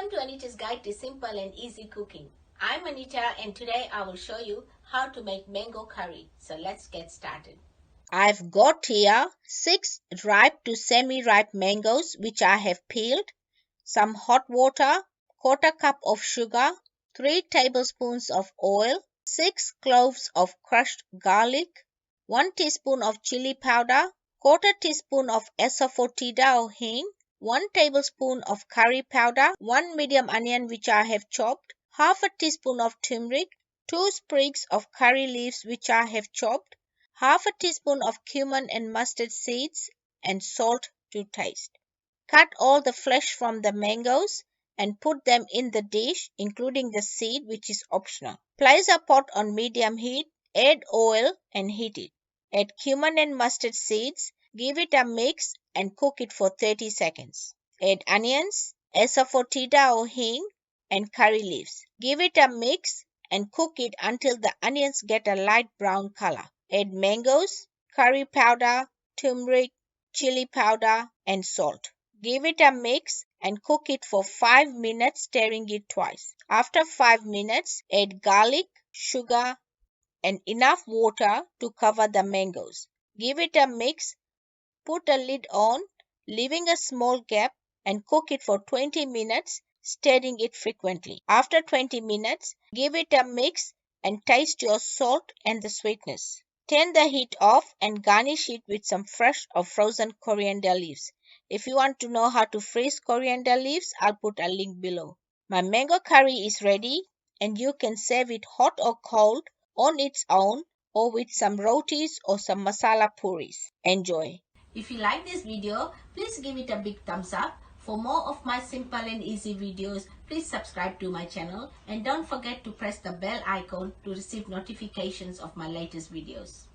Welcome to Anita's Guide to Simple and Easy Cooking. I'm Anita and today I will show you how to make mango curry. So let's get started. I've got here 6 ripe to semi-ripe mangoes which I have peeled, some hot water, 1/4 cup of sugar, 3 tablespoons of oil, 6 cloves of crushed garlic, 1 teaspoon of chili powder, 1/4 teaspoon of Asafoetida or Hing, 1 tablespoon of curry powder, 1 medium onion which I have chopped, half a teaspoon of turmeric, 2 sprigs of curry leaves which I have chopped, half a teaspoon of cumin and mustard seeds, and salt to taste. Cut all the flesh from the mangoes and put them in the dish, including the seed, which is optional. Place a pot on medium heat, add oil and heat it. Add cumin and mustard seeds, give it a mix and cook it for 30 seconds. Add onions, asafoetida or hing, and curry leaves. Give it a mix and cook it until the onions get a light brown color. Add mangoes, curry powder, turmeric, chili powder, and salt. Give it a mix and cook it for 5 minutes, stirring it twice. After 5 minutes, add garlic, sugar, and enough water to cover the mangoes. Give it a mix, put a lid on, leaving a small gap, and cook it for 20 minutes, stirring it frequently. After 20 minutes, give it a mix and taste your salt and the sweetness. Turn the heat off and garnish it with some fresh or frozen coriander leaves. If you want to know how to freeze coriander leaves, I'll put a link below. My mango curry is ready and you can serve it hot or cold on its own or with some rotis or some masala puris. Enjoy. If you like this video, please give it a big thumbs up. For more of my simple and easy videos, please subscribe to my channel and don't forget to press the bell icon to receive notifications of my latest videos.